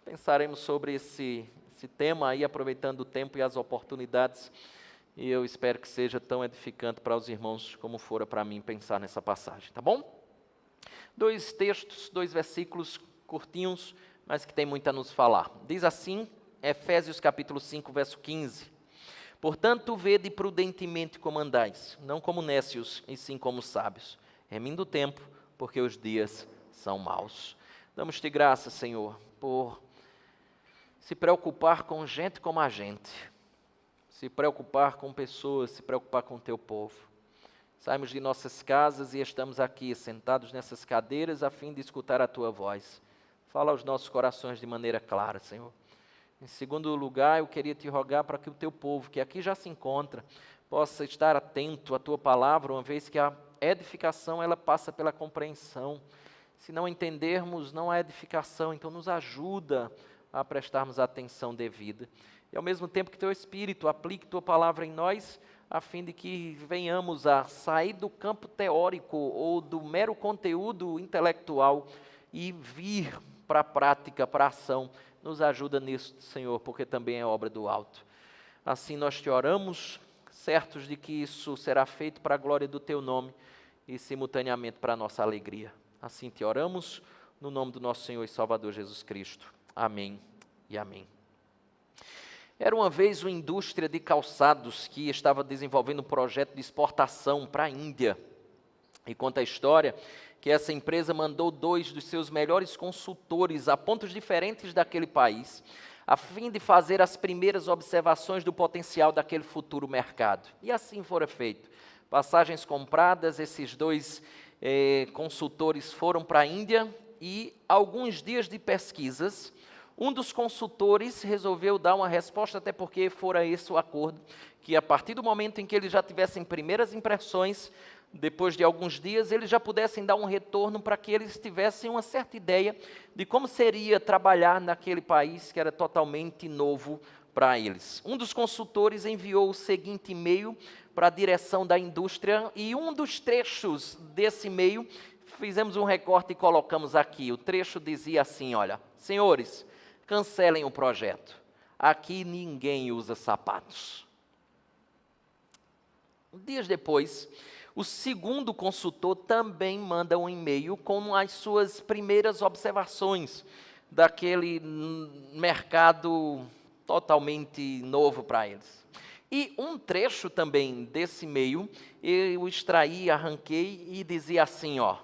Pensaremos sobre esse tema aí, aproveitando o tempo e as oportunidades, e eu espero que seja tão edificante para os irmãos como fora para mim pensar nessa passagem, tá bom? 2 textos, 2 versículos curtinhos, mas que tem muito a nos falar. Diz assim, Efésios capítulo 5, verso 15: Portanto, vede prudentemente como andais, não como nécios, e sim como sábios, remindo o tempo, porque os dias são maus. Damos-te graça, Senhor, por se preocupar com gente como a gente, se preocupar com pessoas, se preocupar com o teu povo. Saímos de nossas casas e estamos aqui, sentados nessas cadeiras, a fim de escutar a tua voz. Fala aos nossos corações de maneira clara, Senhor. Em segundo lugar, eu queria te rogar para que o teu povo, que aqui já se encontra, possa estar atento à tua palavra, uma vez que a edificação ela passa pela compreensão. Se não entendermos, não há edificação, então nos ajuda a prestarmos a atenção devida. E ao mesmo tempo que teu Espírito aplique tua palavra em nós, a fim de que venhamos a sair do campo teórico ou do mero conteúdo intelectual e vir para a prática, para a ação. Nos ajuda nisso, Senhor, porque também é obra do alto. Assim nós te oramos, certos de que isso será feito para a glória do teu nome e simultaneamente para a nossa alegria. Assim te oramos, no nome do nosso Senhor e Salvador Jesus Cristo. Amém e amém. Era uma vez uma indústria de calçados que estava desenvolvendo um projeto de exportação para a Índia. E conta a história que essa empresa mandou 2 dos seus melhores consultores a pontos diferentes daquele país, a fim de fazer as primeiras observações do potencial daquele futuro mercado. E assim fora feito. Passagens compradas, esses 2 consultores foram para a Índia e alguns dias de pesquisas, um dos consultores resolveu dar uma resposta, até porque fora esse o acordo, que a partir do momento em que eles já tivessem primeiras impressões, depois de alguns dias, eles já pudessem dar um retorno para que eles tivessem uma certa ideia de como seria trabalhar naquele país que era totalmente novo para eles. Um dos consultores enviou o seguinte e-mail para a direção da indústria e um dos trechos desse e-mail, fizemos um recorte e colocamos aqui. O trecho dizia assim, olha, senhores, cancelem o projeto. Aqui ninguém usa sapatos. Dias depois, o segundo consultor também manda um e-mail com as suas primeiras observações daquele mercado totalmente novo para eles. E um trecho também desse e-mail, eu extraí, arranquei e dizia assim, ó,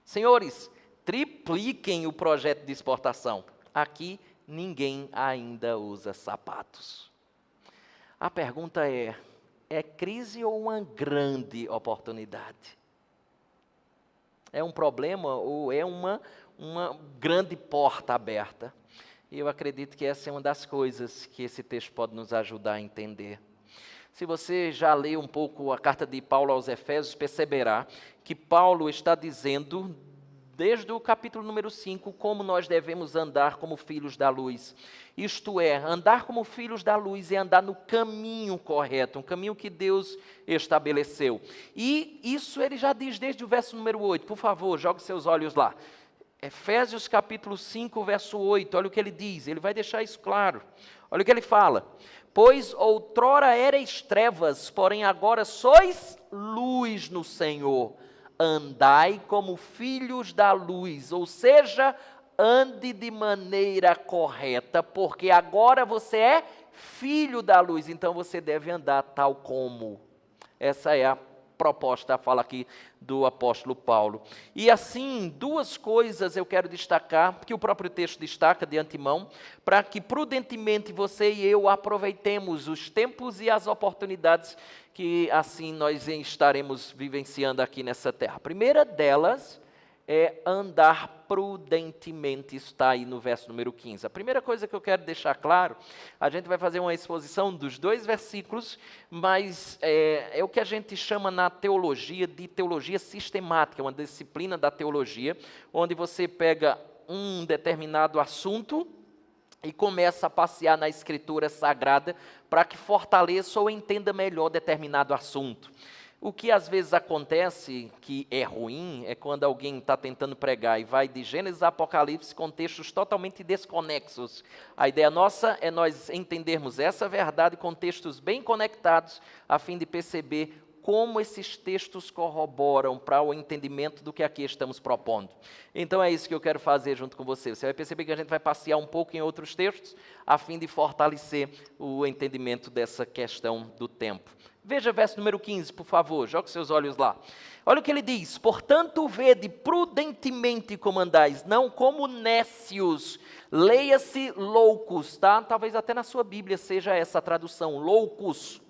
senhores, tripliquem o projeto de exportação. Aqui ninguém ainda usa sapatos. A pergunta é crise ou uma grande oportunidade? É um problema ou é uma grande porta aberta? E eu acredito que essa é uma das coisas que esse texto pode nos ajudar a entender. Se você já leu um pouco a carta de Paulo aos Efésios, perceberá que Paulo está dizendo, desde o capítulo número 5, como nós devemos andar como filhos da luz. Isto é, andar como filhos da luz é andar no caminho correto, um caminho que Deus estabeleceu. E isso ele já diz desde o verso número 8. Por favor, jogue seus olhos lá. Efésios capítulo 5, verso 8, olha o que ele diz, ele vai deixar isso claro. Olha o que ele fala. Pois outrora erais trevas, porém agora sois luz no Senhor. Andai como filhos da luz, ou seja, ande de maneira correta, porque agora você é filho da luz, então você deve andar tal como. Essa é a proposta, fala aqui do apóstolo Paulo. E assim, 2 coisas eu quero destacar, que o próprio texto destaca de antemão, para que prudentemente você e eu aproveitemos os tempos e as oportunidades que assim nós estaremos vivenciando aqui nessa terra. A primeira delas é andar prudentemente, está aí no verso número 15. A primeira coisa que eu quero deixar claro, a gente vai fazer uma exposição dos 2 versículos, mas é o que a gente chama na teologia de teologia sistemática, uma disciplina da teologia, onde você pega um determinado assunto e começa a passear na Escritura Sagrada para que fortaleça ou entenda melhor determinado assunto. O que às vezes acontece, que é ruim, é quando alguém está tentando pregar e vai de Gênesis a Apocalipse com textos totalmente desconexos. A ideia nossa é nós entendermos essa verdade com textos bem conectados, a fim de perceber como esses textos corroboram para o entendimento do que aqui estamos propondo. Então é isso que eu quero fazer junto com você. Você vai perceber que a gente vai passear um pouco em outros textos, a fim de fortalecer o entendimento dessa questão do tempo. Veja o verso número 15, por favor, jogue seus olhos lá. Olha o que ele diz: portanto, vede prudentemente como andais, não como nécios, leia-se loucos, tá? Talvez até na sua Bíblia seja essa a tradução, loucos.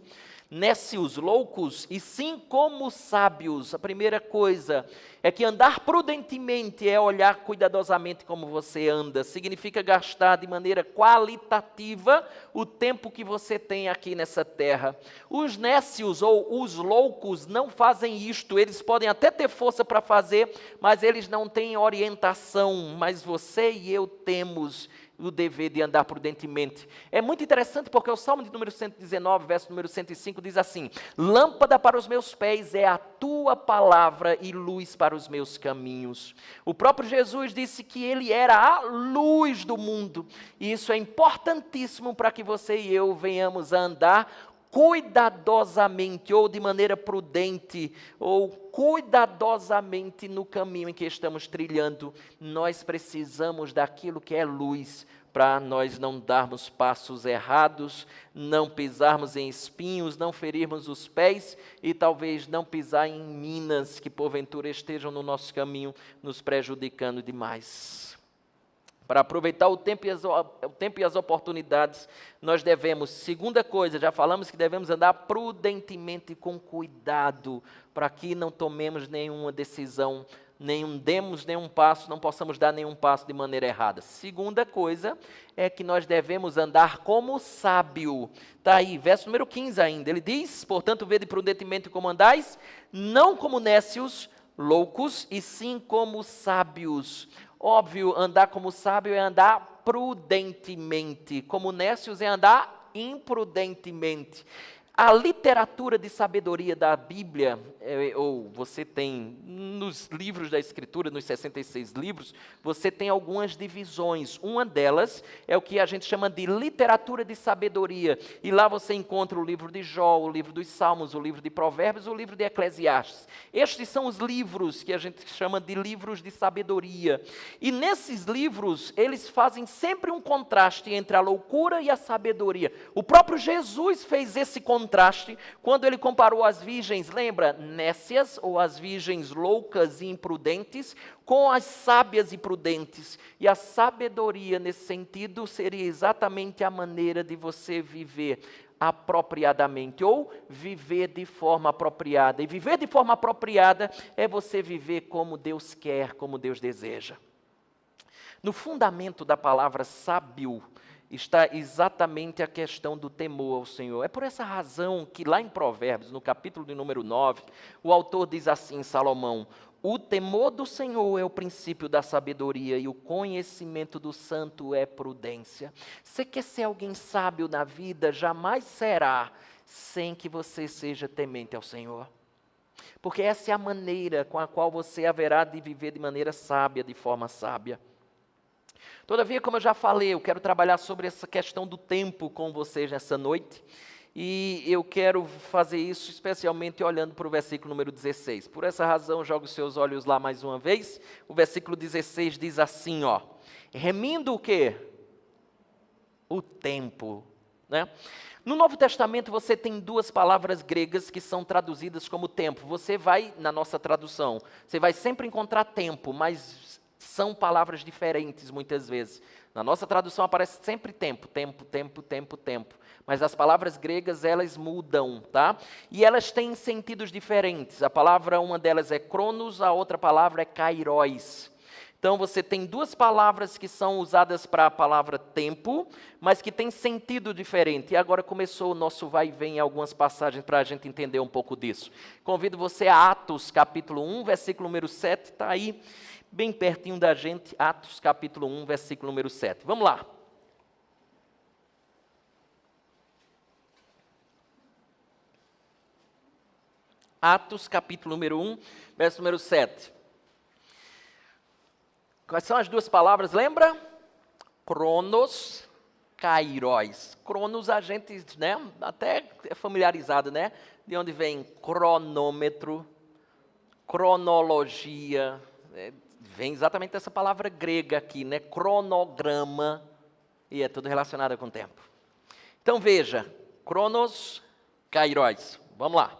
Nécios, loucos, e sim como sábios. A primeira coisa é que andar prudentemente é olhar cuidadosamente como você anda. Significa gastar de maneira qualitativa o tempo que você tem aqui nessa terra. Os nécios ou os loucos não fazem isto. Eles podem até ter força para fazer, mas eles não têm orientação. Mas você e eu temos o dever de andar prudentemente. É muito interessante porque o Salmo de número 119, verso número 105 diz assim: lâmpada para os meus pés é a tua palavra e luz para os meus caminhos. O próprio Jesus disse que ele era a luz do mundo, e isso é importantíssimo para que você e eu venhamos a andar cuidadosamente, ou de maneira prudente, ou cuidadosamente no caminho em que estamos trilhando. Nós precisamos daquilo que é luz, para nós não darmos passos errados, não pisarmos em espinhos, não ferirmos os pés e talvez não pisar em minas que porventura estejam no nosso caminho, nos prejudicando demais. Para aproveitar o tempo e as oportunidades, nós devemos, segunda coisa, já falamos que devemos andar prudentemente com cuidado, para que não tomemos nenhuma decisão, demos nenhum passo, não possamos dar nenhum passo de maneira errada. Segunda coisa é que nós devemos andar como sábio. Está aí, verso número 15 ainda, ele diz: portanto, vede prudentemente como andais, não como nécios, loucos, e sim como sábios. Óbvio, andar como sábio é andar prudentemente, como nécios é andar imprudentemente. A literatura de sabedoria da Bíblia, ou você tem nos livros da Escritura, nos 66 livros, você tem algumas divisões. Uma delas é o que a gente chama de literatura de sabedoria. E lá você encontra o livro de Jó, o livro dos Salmos, o livro de Provérbios, o livro de Eclesiastes. Estes são os livros que a gente chama de livros de sabedoria. E nesses livros, eles fazem sempre um contraste entre a loucura e a sabedoria. O próprio Jesus fez esse contraste quando ele comparou as virgens, lembra, nécias, ou as virgens loucas e imprudentes, com as sábias e prudentes. E a sabedoria, nesse sentido, seria exatamente a maneira de você viver apropriadamente, ou viver de forma apropriada. E viver de forma apropriada é você viver como Deus quer, como Deus deseja. No fundamento da palavra sábio está exatamente a questão do temor ao Senhor. É por essa razão que lá em Provérbios, no capítulo de número 9, o autor diz assim, Salomão: o temor do Senhor é o princípio da sabedoria e o conhecimento do santo é prudência. Você quer ser alguém sábio na vida, jamais será sem que você seja temente ao Senhor. Porque essa é a maneira com a qual você haverá de viver de maneira sábia, de forma sábia. Todavia, como eu já falei, eu quero trabalhar sobre essa questão do tempo com vocês nessa noite. E eu quero fazer isso especialmente olhando para o versículo número 16. Por essa razão, jogo os seus olhos lá mais uma vez. O versículo 16 diz assim, ó: remindo o quê? O tempo, né? No Novo Testamento você tem duas palavras gregas que são traduzidas como tempo. Você vai, na nossa tradução, você vai sempre encontrar tempo, mas são palavras diferentes muitas vezes. Na nossa tradução aparece sempre tempo, tempo, tempo, tempo, tempo. Mas as palavras gregas, elas mudam, tá? E elas têm sentidos diferentes. A palavra, uma delas é cronos, a outra palavra é kairos. Então você tem duas palavras que são usadas para a palavra tempo, mas que têm sentido diferente. E agora começou o nosso vai e vem em algumas passagens para a gente entender um pouco disso. Convido você a Atos capítulo 1, versículo número 7, está aí bem pertinho da gente, Atos capítulo 1, versículo número 7. Vamos lá. Atos, capítulo número 1, verso número 7. Quais são as duas palavras, lembra? Cronos, kairos. Cronos a gente, né, até é familiarizado, né? De onde vem cronômetro, cronologia, vem exatamente dessa palavra grega aqui, né? Cronograma, e é tudo relacionado com o tempo. Então veja, cronos, kairos. Vamos lá.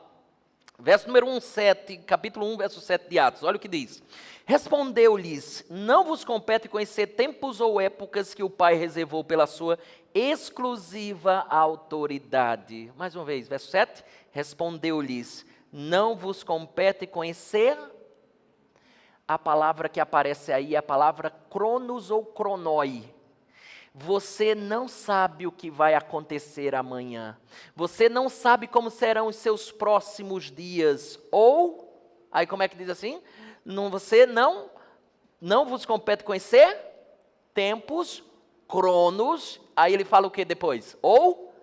Verso número 1, 7, capítulo 1, verso 7 de Atos, olha o que diz. Respondeu-lhes, não vos compete conhecer tempos ou épocas que o Pai reservou pela sua exclusiva autoridade. Mais uma vez, verso 7, respondeu-lhes, não vos compete conhecer. A palavra que aparece aí é a palavra cronos ou cronoi. Você não sabe o que vai acontecer amanhã. Você não sabe como serão os seus próximos dias. Ou, aí como é que diz assim? Você não vos compete conhecer tempos, cronos. Aí ele fala o que depois? Ou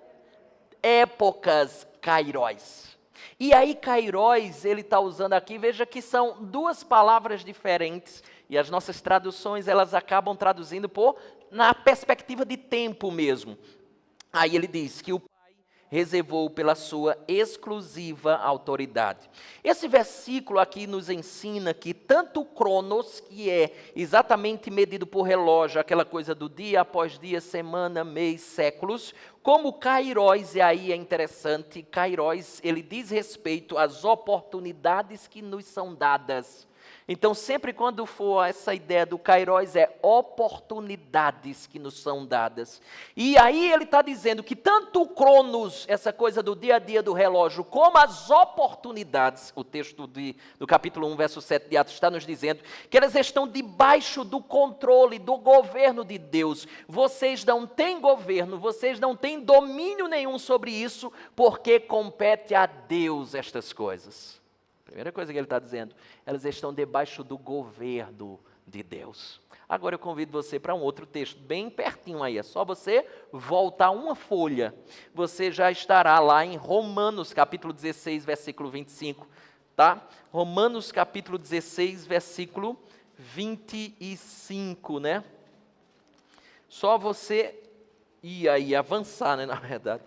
épocas, kairos. E aí kairos, ele está usando aqui, veja que são duas palavras diferentes. E as nossas traduções, elas acabam traduzindo na perspectiva de tempo mesmo. Aí ele diz que o Pai reservou pela sua exclusiva autoridade. Esse versículo aqui nos ensina que tanto o cronos, que é exatamente medido por relógio, aquela coisa do dia após dia, semana, mês, séculos, como o kairos, e aí é interessante, kairos, ele diz respeito às oportunidades que nos são dadas. Então, sempre quando for essa ideia do kairos, é oportunidades que nos são dadas. E aí ele está dizendo que tanto o cronos, essa coisa do dia a dia do relógio, como as oportunidades, o texto do capítulo 1, verso 7 de Atos está nos dizendo, que elas estão debaixo do controle, do governo de Deus. Vocês não têm governo, vocês não têm domínio nenhum sobre isso, porque compete a Deus estas coisas. Primeira coisa que ele está dizendo, elas estão debaixo do governo de Deus. Agora eu convido você para um outro texto, bem pertinho aí, é só você voltar uma folha. Você já estará lá em Romanos capítulo 16, versículo 25, tá? Romanos capítulo 16, versículo 25, né? Só você ir aí, avançar, né, na verdade.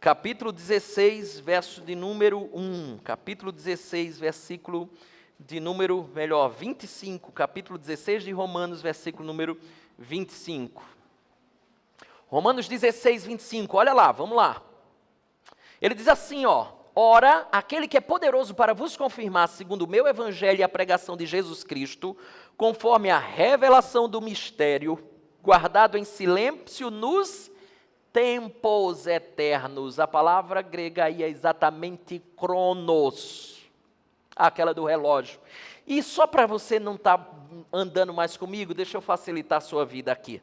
Capítulo 16, verso de número 1. Capítulo 16, versículo de número, 25. Capítulo 16 de Romanos, versículo número 25. Romanos 16, 25. Olha lá, vamos lá. Ele diz assim, ó. Ora, aquele que é poderoso para vos confirmar, segundo o meu evangelho e a pregação de Jesus Cristo, conforme a revelação do mistério, guardado em silêncio nos tempos eternos. A palavra grega aí é exatamente cronos, aquela do relógio. E só para você não estar andando mais comigo, deixa eu facilitar a sua vida aqui.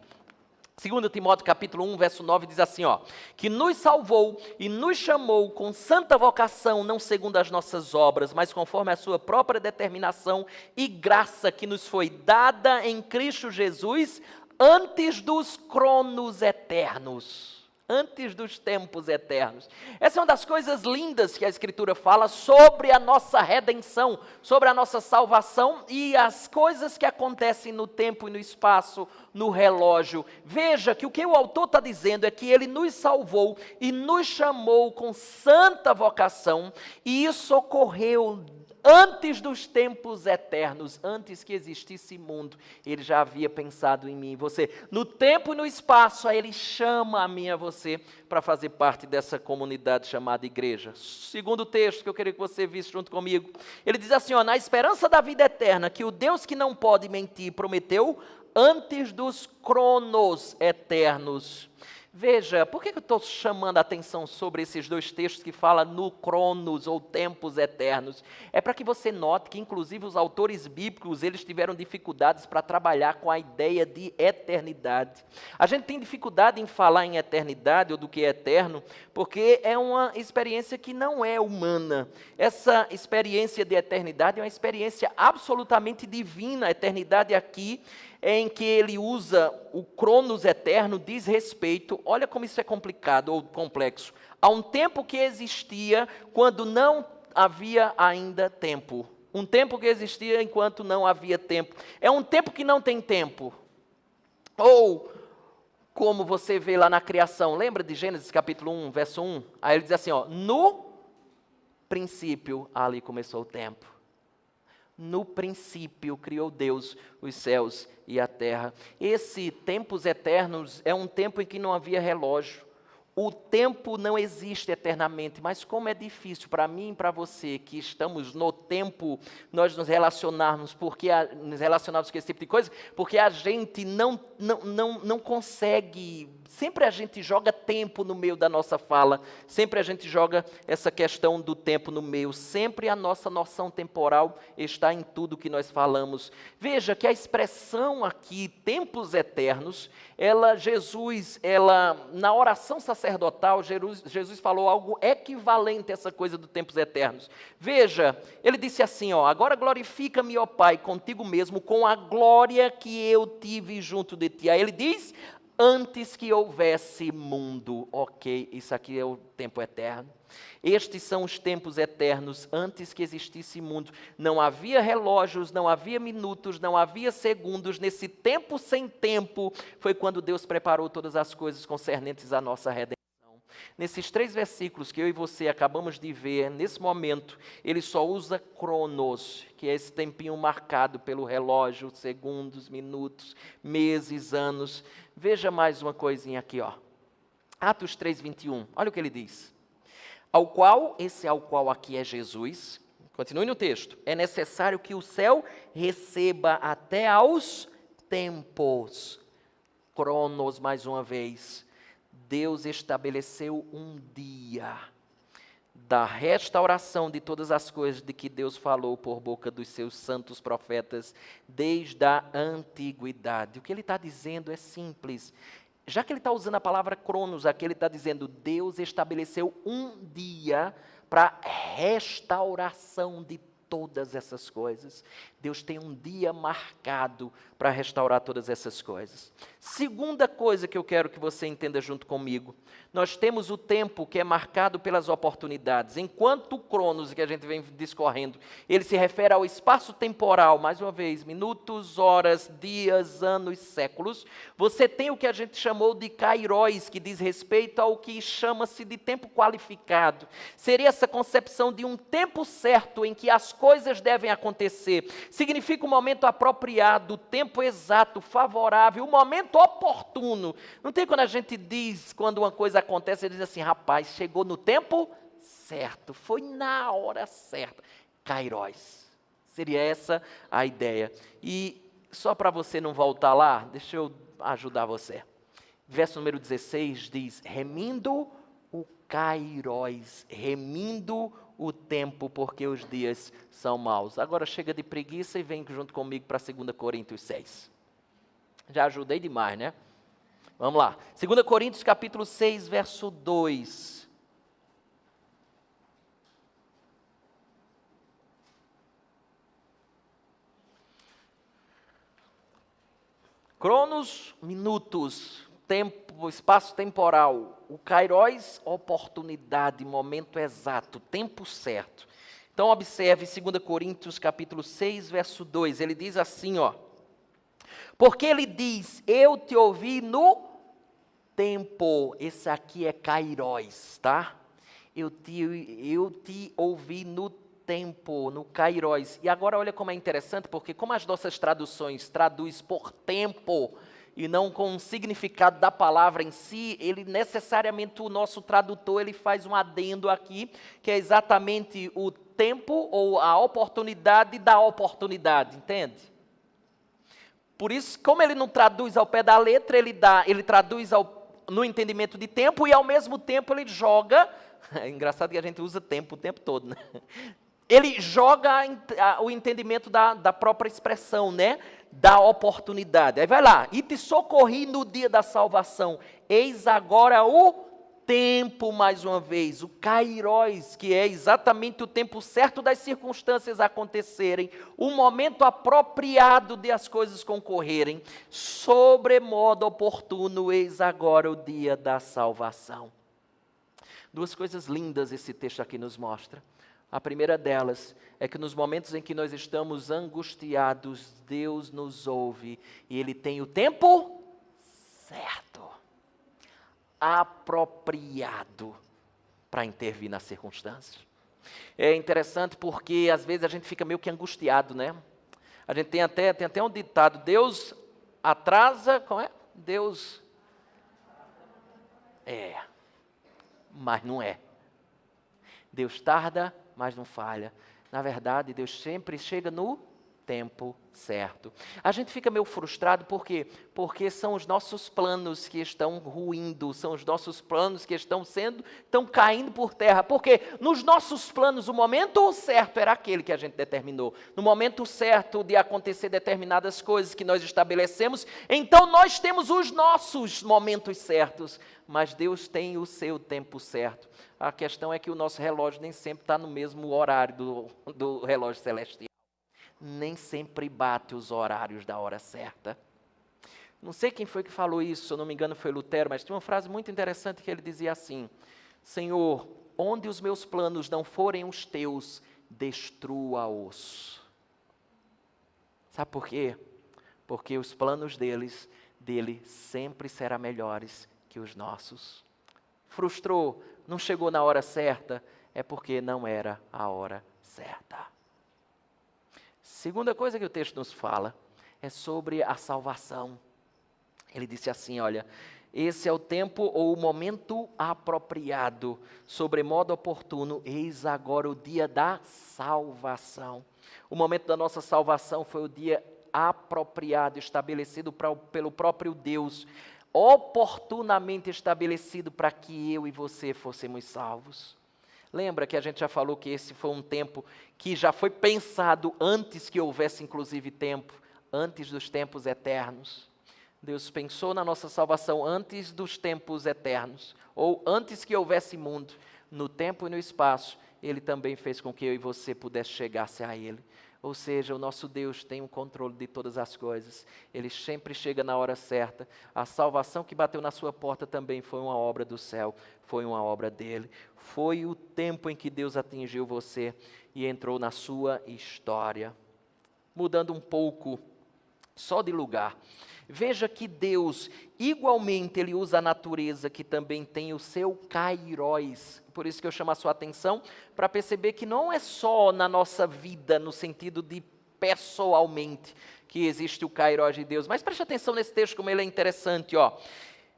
2 Timóteo capítulo 1, verso 9 diz assim, ó, que nos salvou e nos chamou com santa vocação, não segundo as nossas obras, mas conforme a sua própria determinação e graça que nos foi dada em Cristo Jesus, antes dos cronos eternos. Antes dos tempos eternos. Essa é uma das coisas lindas que a Escritura fala sobre a nossa redenção, sobre a nossa salvação e as coisas que acontecem no tempo e no espaço, no relógio. Veja que o que o autor está dizendo é que ele nos salvou e nos chamou com santa vocação, e isso ocorreu antes dos tempos eternos, antes que existisse mundo, ele já havia pensado em mim e você. No tempo e no espaço, ele chama a mim e a você para fazer parte dessa comunidade chamada igreja. Segundo texto que eu queria que você visse junto comigo, ele diz assim, ó, na esperança da vida eterna, que o Deus que não pode mentir prometeu antes dos cronos eternos. Veja, por que eu estou chamando a atenção sobre esses dois textos que falam no cronos ou tempos eternos? É para que você note que, inclusive, os autores bíblicos, eles tiveram dificuldades para trabalhar com a ideia de eternidade. A gente tem dificuldade em falar em eternidade ou do que é eterno, porque é uma experiência que não é humana. Essa experiência de eternidade é uma experiência absolutamente divina. A eternidade aqui em que ele usa o cronos eterno, diz respeito, olha como isso é complicado ou complexo, a um tempo que existia quando não havia ainda tempo. Um tempo que existia enquanto não havia tempo. É um tempo que não tem tempo. Ou, como você vê lá na criação, lembra de Gênesis capítulo 1, verso 1? Aí ele diz assim, ó, no princípio, ali começou o tempo. No princípio, criou Deus os céus e a terra. Esse tempos eternos é um tempo em que não havia relógio. O tempo não existe eternamente, mas como é difícil para mim e para você, que estamos no tempo, nós nos relacionarmos, nos relacionarmos com esse tipo de coisa, porque a gente não consegue, sempre a gente joga tempo no meio da nossa fala, sempre a gente joga essa questão do tempo no meio, sempre a nossa noção temporal está em tudo que nós falamos. Veja que a expressão aqui, tempos eternos, Jesus, na oração sacerdotal, Jesus falou algo equivalente a essa coisa dos tempos eternos. Veja, ele disse assim, ó, agora glorifica-me, ó Pai, contigo mesmo, com a glória que eu tive junto de ti. Aí ele diz, antes que houvesse mundo. Ok, isso aqui é o tempo eterno. Estes são os tempos eternos, antes que existisse mundo. Não havia relógios, não havia minutos, não havia segundos. Nesse tempo sem tempo, foi quando Deus preparou todas as coisas concernentes à nossa redenção. Nesses 3 versículos que eu e você acabamos de ver, nesse momento, ele só usa cronos, que é esse tempinho marcado pelo relógio, segundos, minutos, meses, anos. Veja mais uma coisinha aqui, ó. Atos 3:21, olha o que ele diz. Ao qual aqui é Jesus, continue no texto, é necessário que o céu receba até aos tempos, cronos mais uma vez, Deus estabeleceu um dia da restauração de todas as coisas de que Deus falou por boca dos seus santos profetas desde a antiguidade. O que ele está dizendo é simples. Já que ele está usando a palavra cronos, aqui ele está dizendo, Deus estabeleceu um dia para restauração de todas essas coisas. Deus tem um dia marcado para restaurar todas essas coisas. Segunda coisa que eu quero que você entenda junto comigo, nós temos o tempo que é marcado pelas oportunidades. Enquanto o cronos, que a gente vem discorrendo, ele se refere ao espaço temporal, mais uma vez, minutos, horas, dias, anos, séculos. Você tem o que a gente chamou de kairos, que diz respeito ao que chama-se de tempo qualificado. Seria essa concepção de um tempo certo em que as coisas devem acontecer. Significa o momento apropriado, o tempo exato, favorável, o momento oportuno. Não tem quando a gente diz, quando uma coisa acontece, ele diz assim, rapaz, chegou no tempo certo, foi na hora certa. Kairos. Seria essa a ideia. E só para você não voltar lá, deixa eu ajudar você. Verso número 16 diz, remindo o kairos, remindo o tempo, porque os dias são maus. Agora chega de preguiça e vem junto comigo para 2 Coríntios 6. Já ajudei demais, né? Vamos lá. 2 Coríntios capítulo 6, verso 2. Cronos, minutos, tempo, espaço temporal. O kairos, oportunidade, momento exato, tempo certo. Então observe 2 Coríntios capítulo 6, verso 2. Ele diz assim, ó. Porque ele diz, eu te ouvi no tempo. Esse aqui é kairos, tá? Eu te ouvi no tempo, no kairos. E agora olha como é interessante, porque como as nossas traduções traduz por tempo e não com o significado da palavra em si, ele necessariamente, o nosso tradutor, ele faz um adendo aqui, que é exatamente o tempo ou a oportunidade da oportunidade, entende? Por isso, como ele não traduz ao pé da letra, ele traduz no entendimento de tempo e ao mesmo tempo ele joga, é engraçado que a gente usa tempo o tempo todo, né? Ele joga o entendimento da própria expressão, né? Da oportunidade. Aí vai lá, e te socorri no dia da salvação, eis agora o tempo, mais uma vez, o kairos, que é exatamente o tempo certo das circunstâncias acontecerem, o momento apropriado de as coisas concorrerem, sobremodo oportuno, eis agora o dia da salvação. Duas coisas lindas esse texto aqui nos mostra. A primeira delas é que nos momentos em que nós estamos angustiados, Deus nos ouve e Ele tem o tempo certo, apropriado para intervir nas circunstâncias. É interessante porque às vezes a gente fica meio que angustiado, né? A gente tem até um ditado: Deus atrasa, como é? Deus mas não é. Deus tarda, mas não falha. Na verdade, Deus sempre chega no tempo certo. A gente fica meio frustrado, por quê? Porque são os nossos planos que estão ruindo, são os nossos planos que estão caindo por terra. Porque nos nossos planos, o momento certo era aquele que a gente determinou. No momento certo de acontecer determinadas coisas que nós estabelecemos, então nós temos os nossos momentos certos, mas Deus tem o seu tempo certo. A questão é que o nosso relógio nem sempre está no mesmo horário do relógio celestial. Nem sempre bate os horários da hora certa. Não sei quem foi que falou isso, se eu não me engano foi Lutero, mas tinha uma frase muito interessante que ele dizia assim: Senhor, onde os meus planos não forem os teus, destrua-os. Sabe por quê? Porque os planos dele sempre serão melhores que os nossos. Frustrou, não chegou na hora certa, é porque não era a hora certa. Segunda coisa que o texto nos fala é sobre a salvação. Ele disse assim, olha, esse é o tempo ou o momento apropriado, sobremodo oportuno, eis agora o dia da salvação. O momento da nossa salvação foi o dia apropriado, estabelecido pelo próprio Deus, oportunamente estabelecido para que eu e você fôssemos salvos. Lembra que a gente já falou que esse foi um tempo que já foi pensado antes que houvesse inclusive tempo, antes dos tempos eternos. Deus pensou na nossa salvação antes dos tempos eternos, ou antes que houvesse mundo, no tempo e no espaço, Ele também fez com que eu e você pudesse chegar-se a Ele. Ou seja, o nosso Deus tem o controle de todas as coisas. Ele sempre chega na hora certa. A salvação que bateu na sua porta também foi uma obra do céu, foi uma obra dele. Foi o tempo em que Deus atingiu você e entrou na sua história. Mudando um pouco, só de lugar. Veja que Deus, igualmente, Ele usa a natureza que também tem o seu kairos. Por isso que eu chamo a sua atenção, para perceber que não é só na nossa vida, no sentido de pessoalmente, que existe o kairos de Deus. Mas preste atenção nesse texto, como ele é interessante, ó.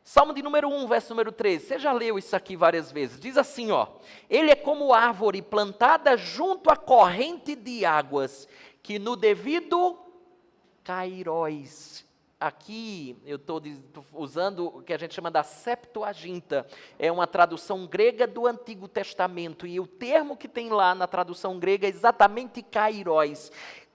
Salmo de número 1, verso número 13. Você já leu isso aqui várias vezes. Diz assim, ó. Ele é como árvore plantada junto à corrente de águas, que no devido kairos. Aqui eu estou usando o que a gente chama da Septuaginta, é uma tradução grega do Antigo Testamento, e o termo que tem lá na tradução grega é exatamente kairos,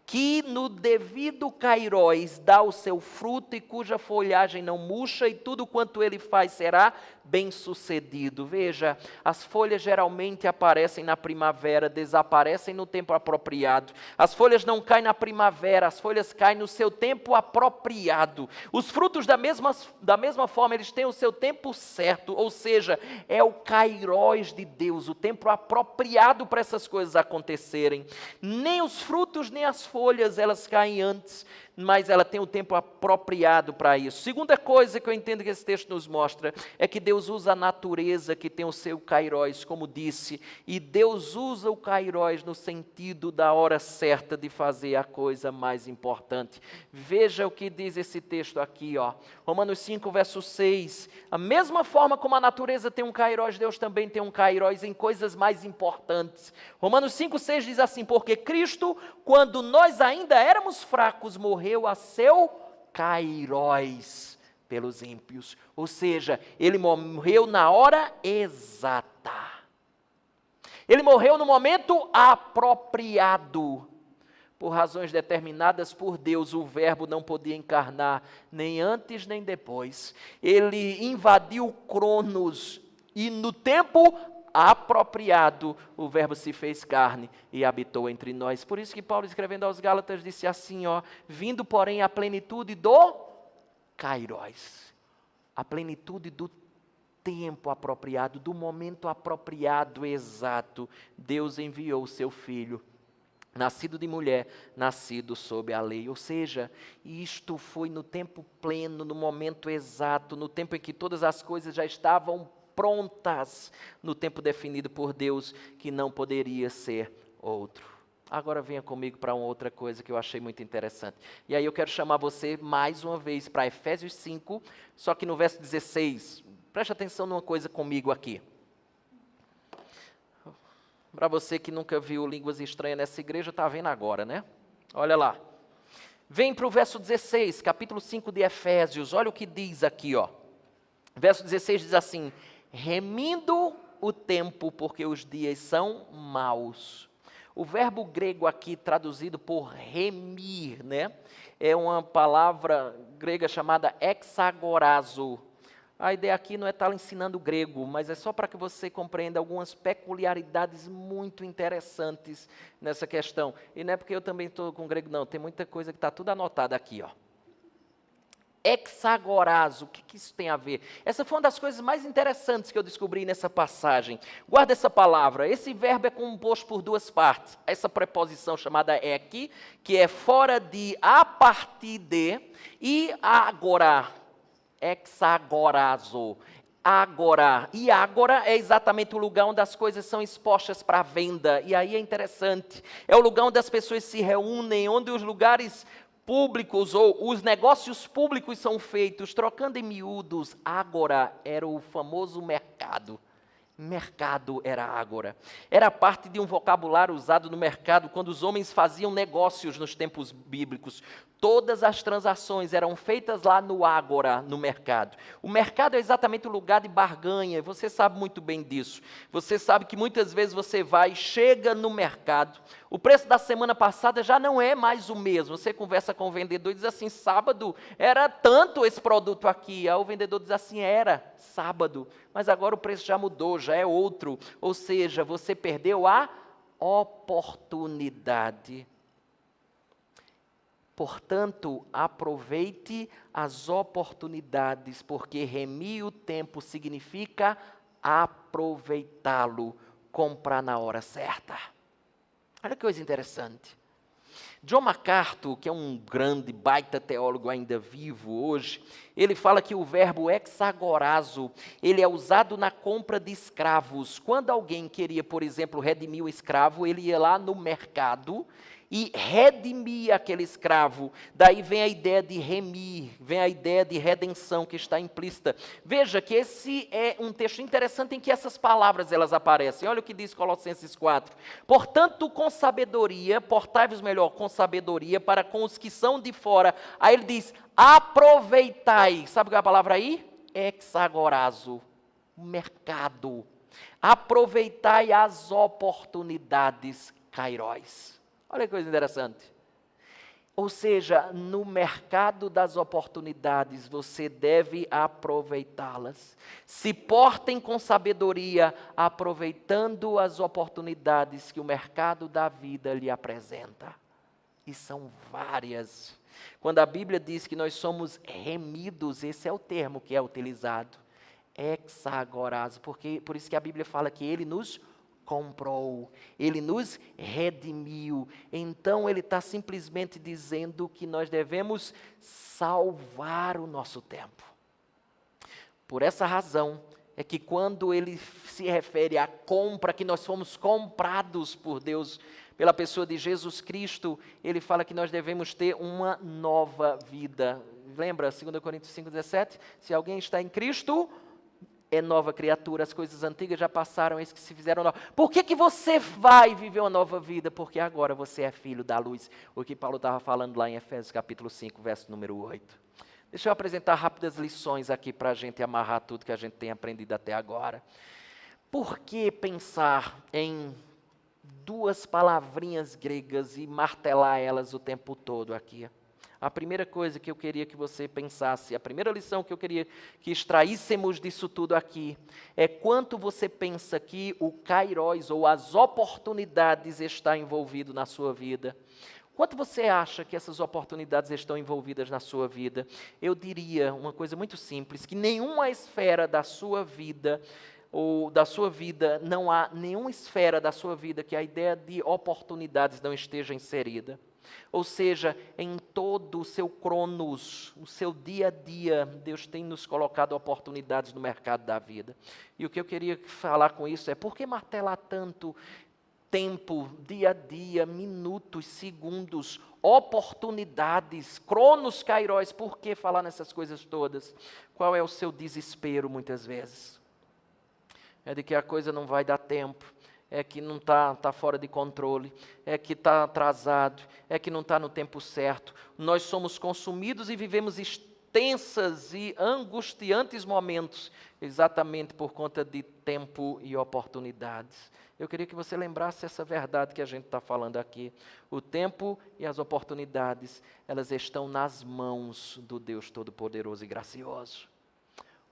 que no devido kairos dá o seu fruto e cuja folhagem não murcha, e tudo quanto ele faz será bem sucedido. Veja, as folhas geralmente aparecem na primavera, desaparecem no tempo apropriado. As folhas não caem na primavera, as folhas caem no seu tempo apropriado. Os frutos da mesma forma, eles têm o seu tempo certo, ou seja, é o kairos de Deus, o tempo apropriado para essas coisas acontecerem. Nem os frutos, nem as folhas, elas caem antes, mas ela tem o tempo apropriado para isso. Segunda coisa que eu entendo que esse texto nos mostra é que Deus usa a natureza que tem o seu kairos, como disse, e Deus usa o kairos no sentido da hora certa de fazer a coisa mais importante. Veja o que diz esse texto aqui, ó. Romanos 5, verso 6. A mesma forma como a natureza tem um kairos, Deus também tem um kairos em coisas mais importantes. Romanos 5, 6 diz assim, porque Cristo, quando nós ainda éramos fracos, morreu a seu kairos pelos ímpios. Ou seja, ele morreu na hora exata. Ele morreu no momento apropriado. Por razões determinadas por Deus, o Verbo não podia encarnar, nem antes nem depois. Ele invadiu o Cronos e no tempo apropriado, o Verbo se fez carne e habitou entre nós. Por isso que Paulo, escrevendo aos Gálatas, disse assim, ó, vindo, porém, a plenitude do kairos, a plenitude do tempo apropriado, do momento apropriado exato, Deus enviou o seu Filho, nascido de mulher, nascido sob a lei. Ou seja, isto foi no tempo pleno, no momento exato, no tempo em que todas as coisas já estavam prontas, no tempo definido por Deus, que não poderia ser outro. Agora venha comigo para uma outra coisa que eu achei muito interessante. E aí eu quero chamar você mais uma vez para Efésios 5, só que no verso 16. Preste atenção numa coisa comigo aqui. Para você que nunca viu línguas estranhas nessa igreja, está vendo agora, né? Olha lá. Vem para o verso 16, capítulo 5 de Efésios. Olha o que diz aqui, ó. Verso 16 diz assim: remindo o tempo, porque os dias são maus. O verbo grego aqui traduzido por remir, né? É uma palavra grega chamada exagorazo. A ideia aqui não é estar ensinando grego, mas é só para que você compreenda algumas peculiaridades muito interessantes nessa questão. E não é porque eu também estou com grego, não. Tem muita coisa que está tudo anotada aqui, ó. Exagorazo, o que isso tem a ver? Essa foi uma das coisas mais interessantes que eu descobri nessa passagem. Guarda essa palavra, esse verbo é composto por duas partes. Essa preposição chamada ek, que é fora de, a partir de, e agora, exagorazo, agora. E agora é exatamente o lugar onde as coisas são expostas para venda. E aí é interessante, é o lugar onde as pessoas se reúnem, onde os lugares públicos ou os negócios públicos são feitos. Trocando em miúdos, ágora era o famoso mercado. Mercado era ágora. Era parte de um vocabulário usado no mercado quando os homens faziam negócios nos tempos bíblicos. Todas as transações eram feitas lá no ágora, no mercado. O mercado é exatamente o lugar de barganha, você sabe muito bem disso. Você sabe que muitas vezes você vai, chega no mercado, o preço da semana passada já não é mais o mesmo. Você conversa com o vendedor e diz assim: sábado era tanto esse produto aqui. Aí o vendedor diz assim: era sábado, mas agora o preço já mudou, já é outro. Ou seja, você perdeu a oportunidade. Portanto, aproveite as oportunidades, porque remir o tempo significa aproveitá-lo, comprar na hora certa. Olha que coisa interessante. John MacArthur, que é um grande, baita teólogo ainda vivo hoje, ele fala que o verbo exagorazo, ele é usado na compra de escravos. Quando alguém queria, por exemplo, redimir um escravo, ele ia lá no mercado e redimir aquele escravo. Daí vem a ideia de remir, vem a ideia de redenção que está implícita. Veja que esse é um texto interessante em que essas palavras elas aparecem. Olha o que diz Colossenses 4. Portanto, com sabedoria, portai-vos melhor com sabedoria para com os que são de fora. Aí ele diz: aproveitai. Sabe qual é a palavra aí? Exagorazo. Mercado. Aproveitai as oportunidades kairos. Olha que coisa interessante. Ou seja, no mercado das oportunidades, você deve aproveitá-las. Se portem com sabedoria, aproveitando as oportunidades que o mercado da vida lhe apresenta. E são várias. Quando a Bíblia diz que nós somos remidos, esse é o termo que é utilizado. Exagorazo, porque por isso que a Bíblia fala que Ele nos comprou, Ele nos redimiu. Então Ele está simplesmente dizendo que nós devemos salvar o nosso tempo. Por essa razão é que quando Ele se refere à compra, que nós fomos comprados por Deus, pela pessoa de Jesus Cristo, Ele fala que nós devemos ter uma nova vida. Lembra 2 Coríntios 5,17? Se alguém está em Cristo, é nova criatura, as coisas antigas já passaram, eis que se fizeram novas. Por que você vai viver uma nova vida? Porque agora você é filho da luz. O que Paulo estava falando lá em Efésios capítulo 5, verso número 8. Deixa eu apresentar rápidas lições aqui para a gente amarrar tudo que a gente tem aprendido até agora. Por que pensar em duas palavrinhas gregas e martelar elas o tempo todo aqui? A primeira coisa que eu queria que você pensasse, a primeira lição que eu queria que extraíssemos disso tudo aqui, é quanto você pensa que o kairos ou as oportunidades está envolvido na sua vida. Quanto você acha que essas oportunidades estão envolvidas na sua vida? Eu diria uma coisa muito simples, que nenhuma esfera da sua vida, não há nenhuma esfera da sua vida que a ideia de oportunidades não esteja inserida. Ou seja, em todo o seu cronos, o seu dia a dia, Deus tem nos colocado oportunidades no mercado da vida. E o que eu queria falar com isso é, por que martelar tanto tempo, dia a dia, minutos, segundos, oportunidades, cronos, kairos, por que falar nessas coisas todas? Qual é o seu desespero muitas vezes? É de que a coisa não vai dar tempo, é que não está fora de controle, é que está atrasado, é que não está no tempo certo. Nós somos consumidos e vivemos extensas e angustiantes momentos, exatamente por conta de tempo e oportunidades. Eu queria que você lembrasse essa verdade que a gente está falando aqui. O tempo e as oportunidades, elas estão nas mãos do Deus Todo-Poderoso e Gracioso.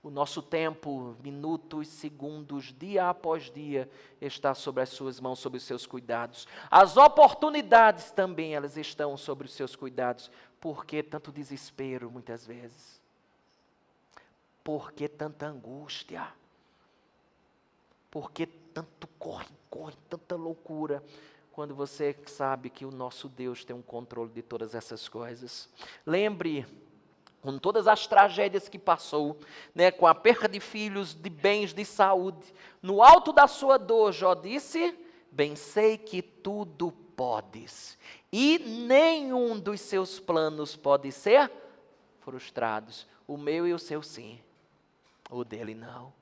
O nosso tempo, minutos, segundos, dia após dia, está sobre as suas mãos, sobre os seus cuidados. As oportunidades também, elas estão sobre os seus cuidados. Por que tanto desespero, muitas vezes? Por que tanta angústia? Por que tanto corre, tanta loucura? Quando você sabe que o nosso Deus tem um controle de todas essas coisas. Lembre, com todas as tragédias que passou, né, com a perca de filhos, de bens, de saúde, no alto da sua dor, Jó disse, bem sei que tudo podes, e nenhum dos seus planos pode ser frustrados. O meu e o seu sim, o dele não.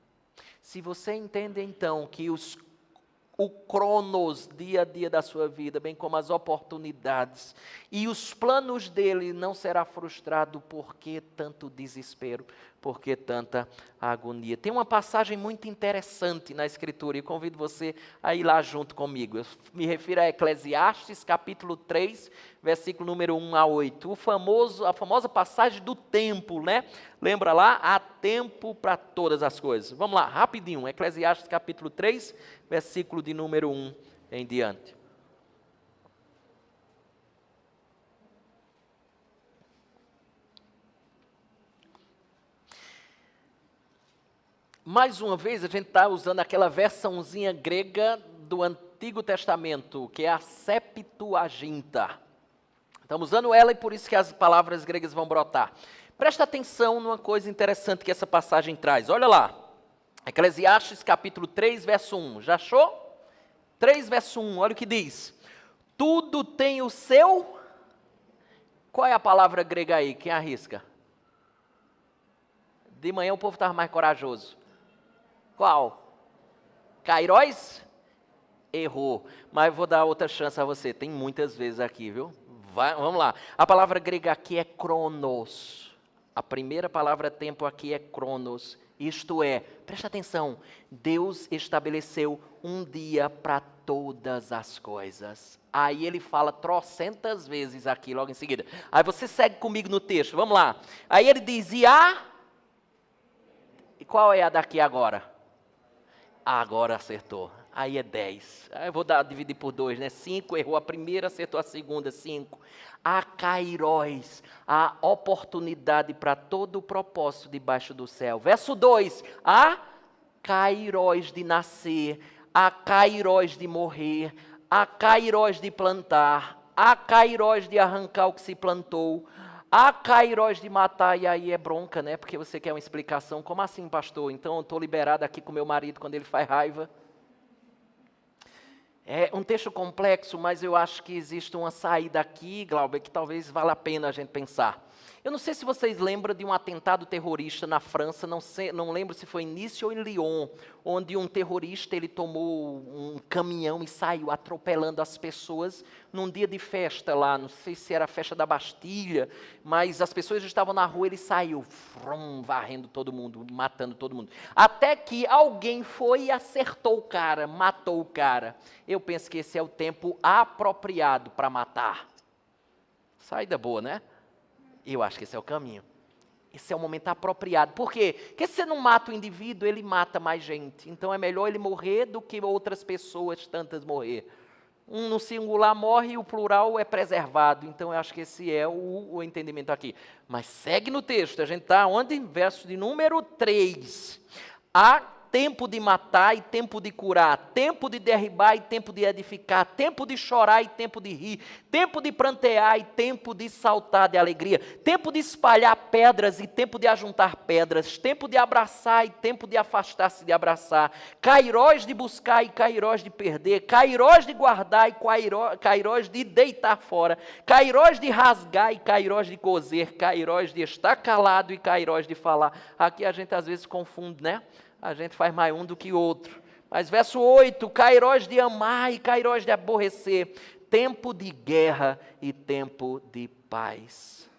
Se você entende então que o cronos, dia a dia da sua vida, bem como as oportunidades, e os planos dele não será frustrado, por que tanto desespero, por que tanta agonia? Tem uma passagem muito interessante na Escritura, e convido você a ir lá junto comigo. Eu me refiro a Eclesiastes, capítulo 3, versículo número 1 a 8. A famosa passagem do tempo, né? Lembra lá? Há tempo para todas as coisas. Vamos lá, rapidinho. Eclesiastes, capítulo 3, versículo de número 1 em diante. Mais uma vez, a gente está usando aquela versãozinha grega do Antigo Testamento, que é a Septuaginta. Estamos usando ela e por isso que as palavras gregas vão brotar. Presta atenção numa coisa interessante que essa passagem traz. Olha lá, Eclesiastes capítulo 3, verso 1. Já achou? 3, verso 1, olha o que diz. Tudo tem o seu... Qual é a palavra grega aí? Quem arrisca? De manhã o povo estava mais corajoso. Qual? Kairos? Errou. Mas vou dar outra chance a você. Tem muitas vezes aqui, viu? Vamos lá. A palavra grega aqui é kronos. A primeira palavra tempo aqui é kronos. Isto é, presta atenção, Deus estabeleceu um dia para todas as coisas. Aí ele fala trocentas vezes aqui, logo em seguida. Aí você segue comigo no texto, vamos lá. Aí ele diz, e qual é a daqui agora? Agora acertou. Aí é 10. Aí eu vou dividir por 2, né? 5, errou a primeira, acertou a segunda, 5. Há kairos, há oportunidade para todo o propósito debaixo do céu. Verso 2, há kairos de nascer, há kairos de morrer, há kairos de plantar, há kairos de arrancar o que se plantou, há kairos de matar, e aí é bronca, né? Porque você quer uma explicação. Como assim, pastor? Então eu estou liberado aqui com meu marido quando ele faz raiva. É um texto complexo, mas eu acho que existe uma saída aqui, Glauber, que talvez valha a pena a gente pensar. Eu não sei se vocês lembram de um atentado terrorista na França, não lembro se foi em Nice ou em Lyon, onde um terrorista ele tomou um caminhão e saiu atropelando as pessoas num dia de festa lá, não sei se era a festa da Bastilha, mas as pessoas estavam na rua, ele saiu, varrendo todo mundo, matando todo mundo. Até que alguém foi e acertou o cara, matou o cara. Eu penso que esse é o tempo apropriado para matar. Saída boa, né? Eu acho que esse é o caminho. Esse é o momento apropriado. Por quê? Porque se você não mata o indivíduo, ele mata mais gente. Então é melhor ele morrer do que outras pessoas tantas morrer. Um no singular morre e o plural é preservado. Então, eu acho que esse é o entendimento aqui. Mas segue no texto, a gente está onde? Verso de número 3. Há tempo de matar e tempo de curar, tempo de derribar e tempo de edificar, tempo de chorar e tempo de rir, tempo de prantear e tempo de saltar de alegria, tempo de espalhar pedras e tempo de ajuntar pedras, tempo de abraçar e tempo de afastar-se de abraçar, cairós de buscar e cairós de perder, cairós de guardar e cairós de deitar fora, cairós de rasgar e cairós de coser, cairós de estar calado e cairós de falar. Aqui a gente às vezes confunde, né? A gente faz mais um do que outro. Mas verso 8, cairós de amar e cairós de aborrecer, tempo de guerra e tempo de paz.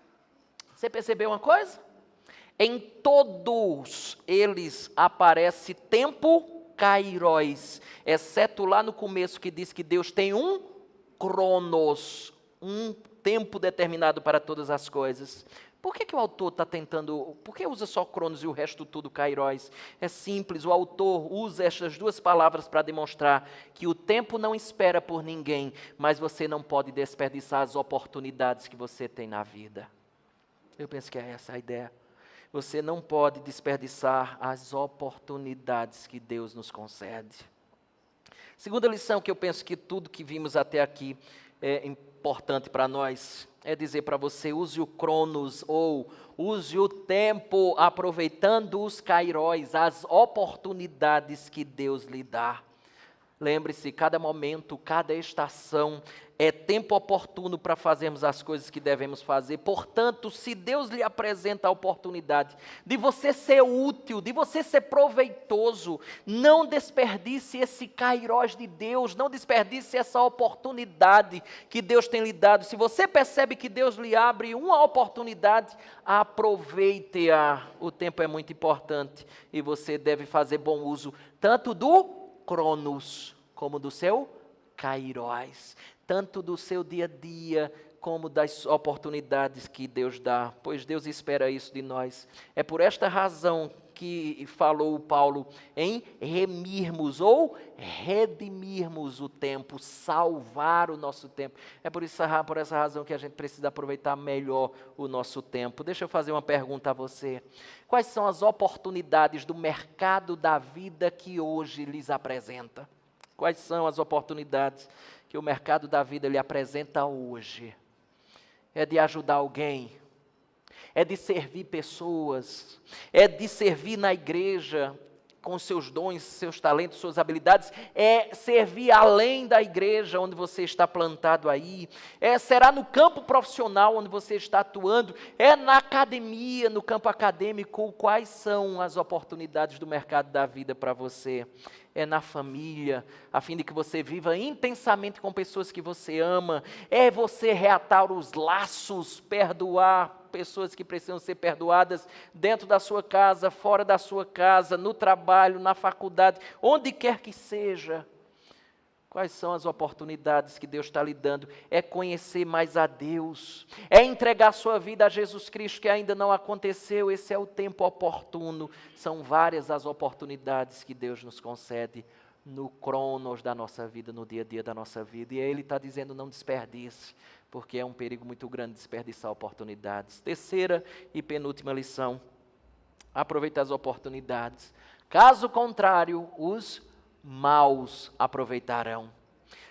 Você percebeu uma coisa? Em todos eles aparece tempo kairos, exceto lá no começo que diz que Deus tem um cronos, um tempo determinado para todas as coisas. Por que o autor está tentando, por que usa só cronos e o resto tudo kairos? É simples, o autor usa estas duas palavras para demonstrar que o tempo não espera por ninguém, mas você não pode desperdiçar as oportunidades que você tem na vida. Eu penso que é essa a ideia. Você não pode desperdiçar as oportunidades que Deus nos concede. Segunda lição que eu penso que tudo que vimos até aqui é importante para nós, é dizer para você, use o cronos, ou use o tempo, aproveitando os kairos, as oportunidades que Deus lhe dá. Lembre-se, cada momento, cada estação é tempo oportuno para fazermos as coisas que devemos fazer. Portanto, se Deus lhe apresenta a oportunidade de você ser útil, de você ser proveitoso, não desperdice esse kairos de Deus, não desperdice essa oportunidade que Deus tem lhe dado. Se você percebe que Deus lhe abre uma oportunidade, aproveite-a. O tempo é muito importante e você deve fazer bom uso, tanto do cronos, como do seu kairos, tanto do seu dia a dia, como das oportunidades que Deus dá, pois Deus espera isso de nós. É por esta razão que falou Paulo em remirmos ou redimirmos o tempo, salvar o nosso tempo. É por essa razão que a gente precisa aproveitar melhor o nosso tempo. Deixa eu fazer uma pergunta a você. Quais são as oportunidades do mercado da vida que hoje lhes apresenta? Quais são as oportunidades que o mercado da vida lhe apresenta hoje? É de ajudar alguém, é de servir pessoas, é de servir na igreja com seus dons, seus talentos, suas habilidades, é servir além da igreja onde você está plantado aí, será no campo profissional onde você está atuando, é na academia, no campo acadêmico. Quais são as oportunidades do mercado da vida para você? É na família, a fim de que você viva intensamente com pessoas que você ama, é você reatar os laços, perdoar pessoas que precisam ser perdoadas dentro da sua casa, fora da sua casa, no trabalho, na faculdade, onde quer que seja. Quais são as oportunidades que Deus está lhe dando? É conhecer mais a Deus, é entregar sua vida a Jesus Cristo, que ainda não aconteceu. Esse é o tempo oportuno. São várias as oportunidades que Deus nos concede no cronos da nossa vida, no dia a dia da nossa vida. E Ele está dizendo, não desperdice, porque é um perigo muito grande desperdiçar oportunidades. Terceira e penúltima lição: aproveite as oportunidades. Caso contrário, os maus aproveitarão.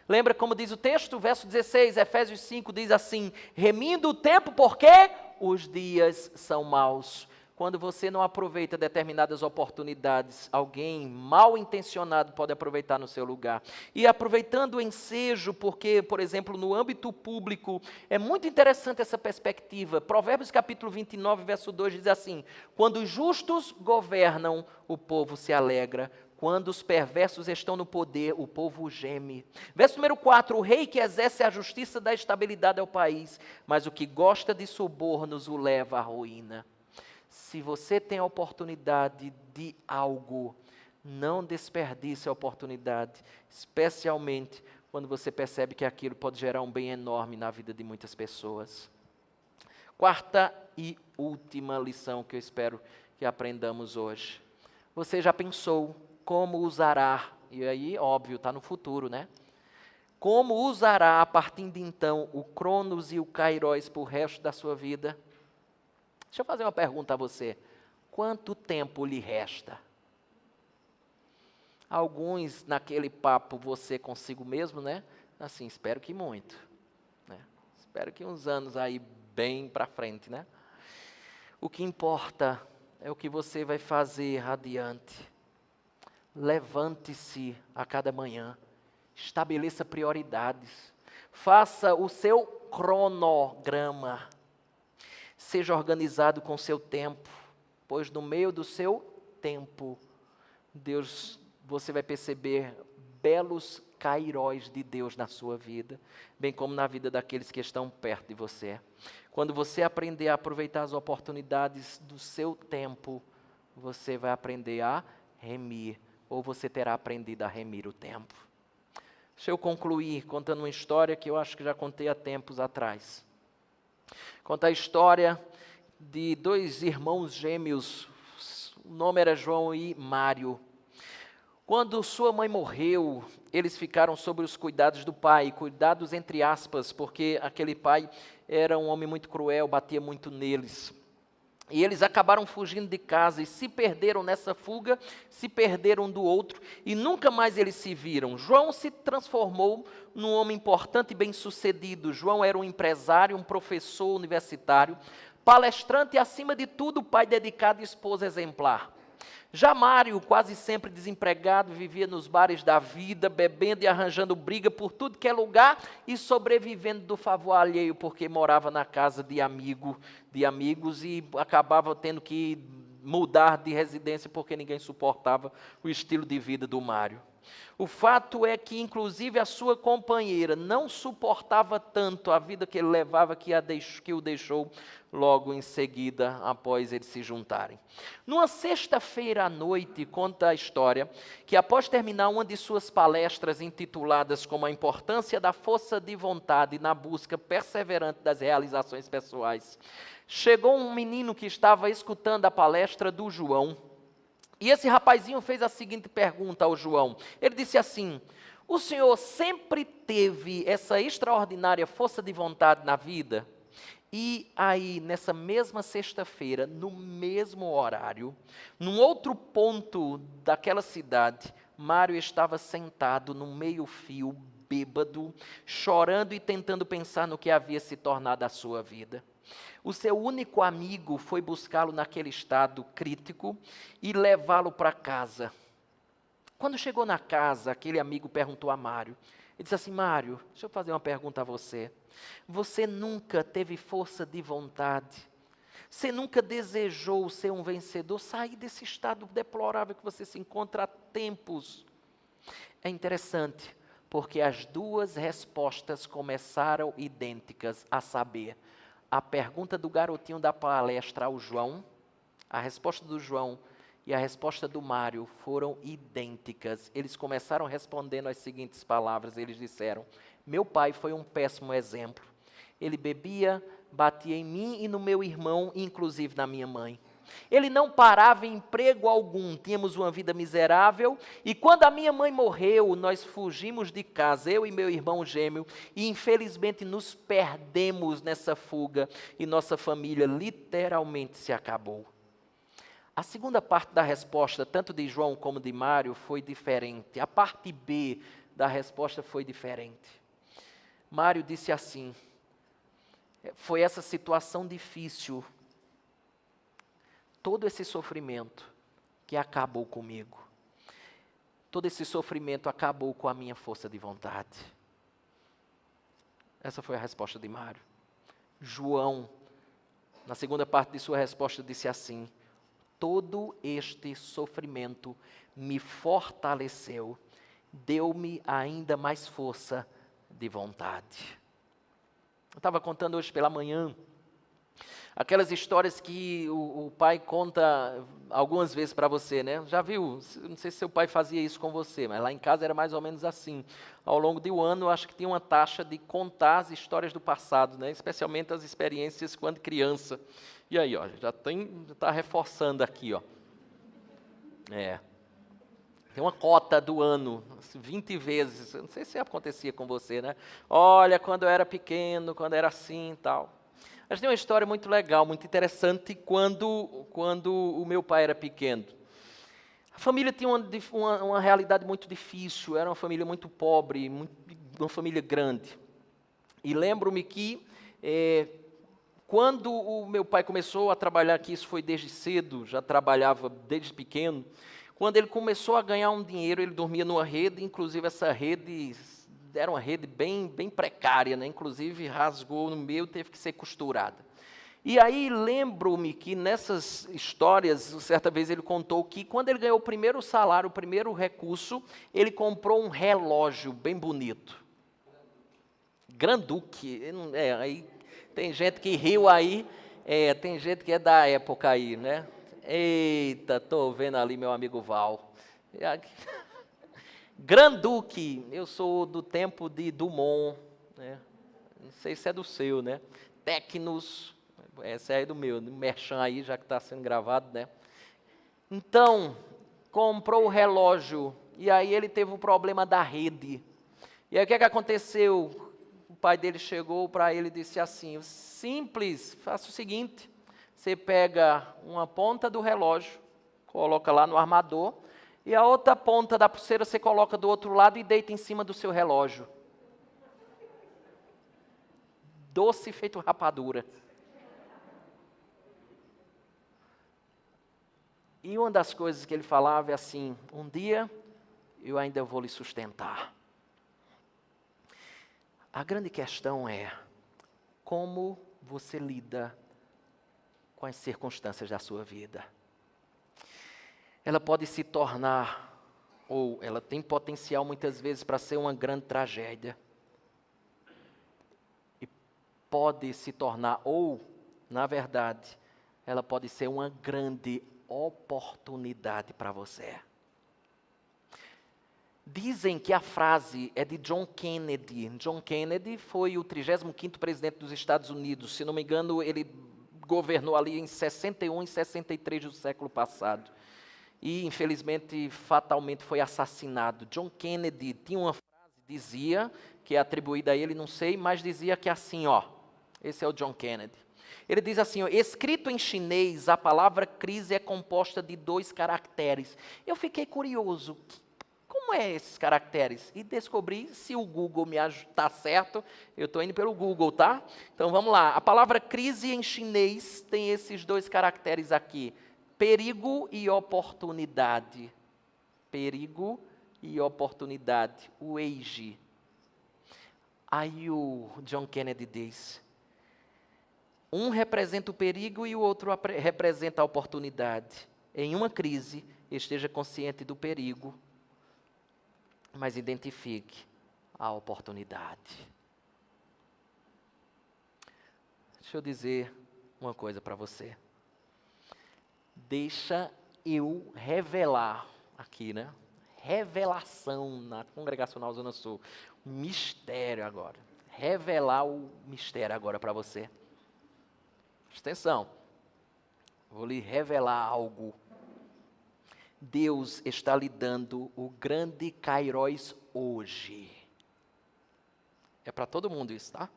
Lembra como diz o texto? Verso 16, Efésios 5 diz assim: remindo o tempo porque os dias são maus. Quando você não aproveita determinadas oportunidades, alguém mal intencionado pode aproveitar no seu lugar. E aproveitando o ensejo, porque, por exemplo, no âmbito público, é muito interessante essa perspectiva. Provérbios capítulo 29, verso 2 diz assim: quando os justos governam, o povo se alegra. Quando os perversos estão no poder, o povo geme. Verso número 4, o rei que exerce a justiça dá estabilidade ao país, mas o que gosta de subornos o leva à ruína. Se você tem a oportunidade de algo, não desperdice a oportunidade, especialmente quando você percebe que aquilo pode gerar um bem enorme na vida de muitas pessoas. Quarta e última lição que eu espero que aprendamos hoje. Você já pensou como usará, e aí, óbvio, está no futuro, né? Como usará a partir de então o Cronos e o Kairos para o resto da sua vida? Deixa eu fazer uma pergunta a você. Quanto tempo lhe resta? Alguns naquele papo você consigo mesmo, né? Assim, espero que muito. Né? Espero que uns anos aí bem para frente, né? O que importa é o que você vai fazer adiante. Levante-se a cada manhã. Estabeleça prioridades. Faça o seu cronograma. Seja organizado com o seu tempo, pois no meio do seu tempo, você vai perceber belos kairóis de Deus na sua vida, bem como na vida daqueles que estão perto de você. Quando você aprender a aproveitar as oportunidades do seu tempo, você vai aprender a remir, ou você terá aprendido a remir o tempo. Deixa eu concluir contando uma história que eu acho que já contei há tempos atrás. Conta a história de dois irmãos gêmeos, o nome era João e Mário. Quando sua mãe morreu, eles ficaram sob os cuidados do pai, cuidados entre aspas, porque aquele pai era um homem muito cruel, batia muito neles. E eles acabaram fugindo de casa e se perderam nessa fuga, se perderam um do outro e nunca mais eles se viram. João se transformou num homem importante e bem-sucedido. João era um empresário, um professor universitário, palestrante e, acima de tudo, pai dedicado e esposa exemplar. Já Mário, quase sempre desempregado, vivia nos bares da vida, bebendo e arranjando briga por tudo que é lugar e sobrevivendo do favor alheio, porque morava na casa de amigos e acabava tendo que mudar de residência porque ninguém suportava o estilo de vida do Mário. O fato é que, inclusive, a sua companheira não suportava tanto a vida que ele levava que o deixou logo em seguida, após eles se juntarem. Numa sexta-feira à noite, conta a história que, após terminar uma de suas palestras intituladas como a importância da força de vontade na busca perseverante das realizações pessoais, chegou um menino que estava escutando a palestra do João. E esse rapazinho fez a seguinte pergunta ao João. Ele disse assim: o senhor sempre teve essa extraordinária força de vontade na vida? E aí, nessa mesma sexta-feira, no mesmo horário, num outro ponto daquela cidade, Mário estava sentado no meio-fio, bêbado, chorando e tentando pensar no que havia se tornado a sua vida. O seu único amigo foi buscá-lo naquele estado crítico e levá-lo para casa. Quando chegou na casa, aquele amigo perguntou a Mário. Ele disse assim: Mário, deixa eu fazer uma pergunta a você. Você nunca teve força de vontade? Você nunca desejou ser um vencedor? Sair desse estado deplorável que você se encontra há tempos? É interessante, porque as duas respostas começaram idênticas, a saber, a pergunta do garotinho da palestra ao João, a resposta do João e a resposta do Mário foram idênticas. Eles começaram respondendo as seguintes palavras, eles disseram: meu pai foi um péssimo exemplo. Ele bebia, batia em mim e no meu irmão, inclusive na minha mãe. Ele não parava em emprego algum, tínhamos uma vida miserável, e quando a minha mãe morreu, nós fugimos de casa, eu e meu irmão gêmeo, e infelizmente nos perdemos nessa fuga, e nossa família literalmente se acabou. A segunda parte da resposta, tanto de João como de Mário, foi diferente. A parte B da resposta foi diferente. Mário disse assim: foi essa situação difícil, todo esse sofrimento que acabou comigo. Todo esse sofrimento acabou com a minha força de vontade. Essa foi a resposta de Mário. João, na segunda parte de sua resposta, disse assim: todo este sofrimento me fortaleceu, deu-me ainda mais força de vontade. Eu estava contando hoje pela manhã aquelas histórias que o pai conta algumas vezes para você, né? Já viu? Não sei se seu pai fazia isso com você, mas lá em casa era mais ou menos assim. Ao longo do ano, eu acho que tinha uma taxa de contar as histórias do passado, né? Especialmente as experiências quando criança. E aí, ó, já está reforçando aqui, ó. Tem uma cota do ano, 20 vezes. Eu não sei se acontecia com você, né? Olha, quando eu era pequeno, quando era assim e tal. Mas tem uma história muito legal, muito interessante, quando o meu pai era pequeno. A família tinha uma realidade muito difícil, era uma família muito pobre, uma família grande. E lembro-me que, quando o meu pai começou a trabalhar aqui, isso foi desde cedo, já trabalhava desde pequeno, quando ele começou a ganhar um dinheiro, ele dormia numa rede, inclusive essa rede era uma rede bem precária, né? Inclusive rasgou no meio, teve que ser costurada. E aí lembro-me que nessas histórias, certa vez ele contou que quando ele ganhou o primeiro salário, o primeiro recurso, ele comprou um relógio bem bonito. Granduque, aí tem gente que riu aí, tem gente que é da época aí, né? Eita, estou vendo ali meu amigo Val. Granduque, eu sou do tempo de Dumont, né? Não sei se é do seu, né? Tecnos, essa é do meu, do Merchan aí, já que está sendo gravado, né? Então, comprou o relógio, e aí ele teve o problema da rede. E aí o que aconteceu? O pai dele chegou para ele e disse assim, simples, faça o seguinte, você pega uma ponta do relógio, coloca lá no armador, e a outra ponta da pulseira você coloca do outro lado e deita em cima do seu relógio. Doce feito rapadura. E uma das coisas que ele falava é assim, um dia eu ainda vou lhe sustentar. A grande questão é como você lida com as circunstâncias da sua vida. Ela pode se tornar, ou ela tem potencial muitas vezes para ser uma grande tragédia. E pode se tornar, ou, na verdade, ela pode ser uma grande oportunidade para você. Dizem que a frase é de John Kennedy. John Kennedy foi o 35º presidente dos Estados Unidos. Se não me engano, ele governou ali em 61 e 63 do século passado. E, infelizmente, fatalmente foi assassinado. John Kennedy tinha uma frase, dizia, que é atribuída a ele, não sei, mas dizia que assim, esse é o John Kennedy. Ele diz assim, escrito em chinês, a palavra crise é composta de 2 caracteres. Eu fiquei curioso, como é esses caracteres? E descobri, se o Google me está certo, eu estou indo pelo Google, tá? Então vamos lá, a palavra crise em chinês tem esses 2 caracteres aqui, perigo e oportunidade. Perigo e oportunidade, o Eiji. Aí o John Kennedy diz, um representa o perigo e o outro representa a oportunidade. Em uma crise, esteja consciente do perigo, mas identifique a oportunidade. Deixa eu dizer uma coisa para você. Deixa eu revelar aqui, né? Revelação na Congregacional Zona Sul. Mistério agora. Revelar o mistério agora para você. Presta atenção. Vou lhe revelar algo. Deus está lhe dando o grande Kairos hoje. É para todo mundo isso, tá?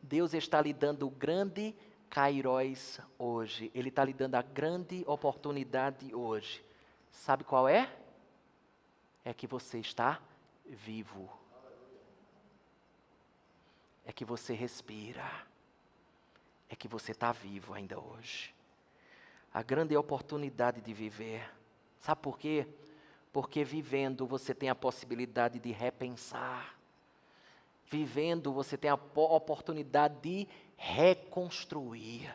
Deus está lhe dando o grande Kairos hoje. Ele está lhe dando a grande oportunidade hoje. Sabe qual é? É que você está vivo. É que você respira. É que você está vivo ainda hoje. A grande oportunidade de viver. Sabe por quê? Porque vivendo você tem a possibilidade de repensar. Vivendo você tem a oportunidade de reconstruir.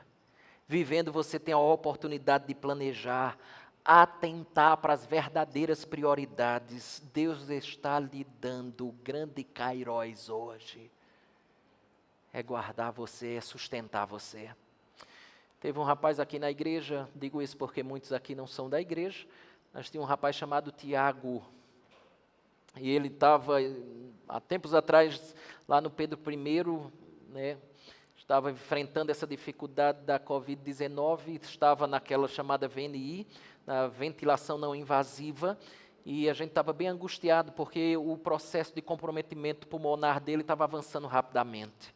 Vivendo você tem a oportunidade de planejar, atentar para as verdadeiras prioridades. Deus está lhe dando o grande Kairos hoje. É guardar você, é sustentar você. Teve um rapaz aqui na igreja, digo isso porque muitos aqui não são da igreja, mas tinha um rapaz chamado Tiago, e ele estava, há tempos atrás, lá no Pedro I, né, estava enfrentando essa dificuldade da Covid-19, estava naquela chamada VNI, na ventilação não invasiva, e a gente estava bem angustiado, porque o processo de comprometimento pulmonar dele estava avançando rapidamente.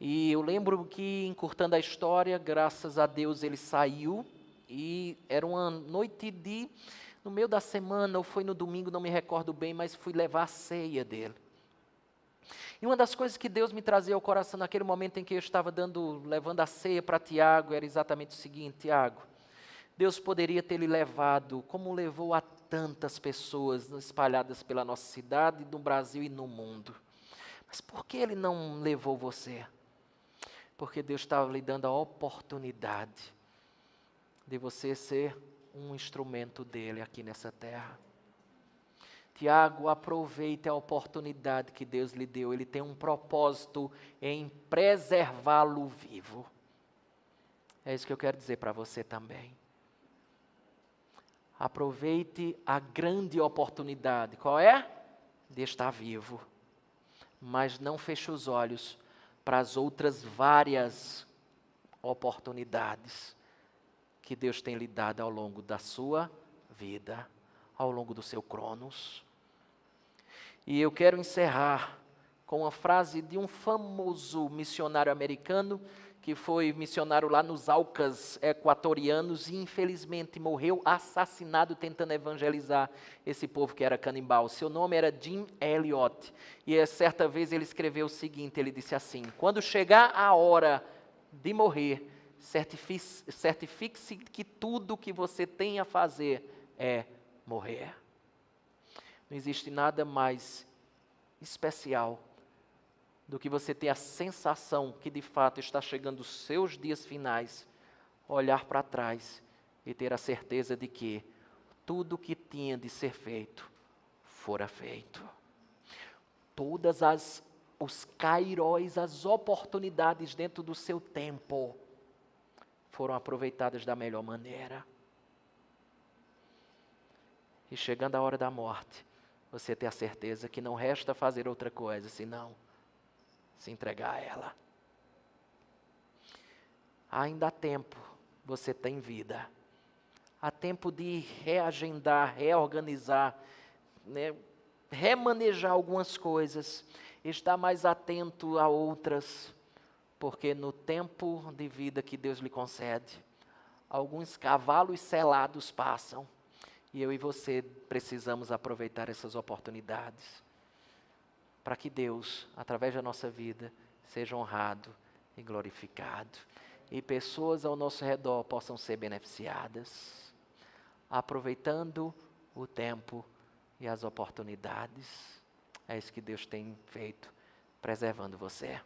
E eu lembro que, encurtando a história, graças a Deus ele saiu, e era uma noite no meio da semana, ou foi no domingo, não me recordo bem, mas fui levar a ceia dele. E uma das coisas que Deus me trazia ao coração naquele momento em que eu estava levando a ceia para Tiago, era exatamente o seguinte: Tiago, Deus poderia ter lhe levado, como levou a tantas pessoas espalhadas pela nossa cidade, no Brasil e no mundo. Mas por que Ele não levou você? Porque Deus estava lhe dando a oportunidade de você ser um instrumento dEle aqui nessa terra. Tiago, aproveite a oportunidade que Deus lhe deu. Ele tem um propósito em preservá-lo vivo. É isso que eu quero dizer para você também. Aproveite a grande oportunidade. Qual é? De estar vivo. Mas não feche os olhos para as outras várias oportunidades que Deus tem lhe dado ao longo da sua vida, ao longo do seu cronos. E eu quero encerrar com uma frase de um famoso missionário americano, que foi missionário lá nos Aucas equatorianos e infelizmente morreu assassinado tentando evangelizar esse povo que era canibal. Seu nome era Jim Elliot. E certa vez ele escreveu o seguinte, ele disse assim: quando chegar a hora de morrer, certifique-se que tudo que você tem a fazer é morrer. Não existe nada mais especial do que você ter a sensação que de fato está chegando os seus dias finais, olhar para trás e ter a certeza de que tudo que tinha de ser feito, fora feito. Todas os kairóis, as oportunidades dentro do seu tempo, foram aproveitadas da melhor maneira. E chegando a hora da morte, você ter a certeza que não resta fazer outra coisa, senão se entregar a ela. Ainda há tempo, você tem vida. Há tempo de reagendar, reorganizar, remanejar algumas coisas, estar mais atento a outras, porque no tempo de vida que Deus lhe concede, alguns cavalos selados passam, e eu e você precisamos aproveitar essas oportunidades, para que Deus, através da nossa vida, seja honrado e glorificado, e pessoas ao nosso redor possam ser beneficiadas, aproveitando o tempo e as oportunidades. É isso que Deus tem feito, preservando você.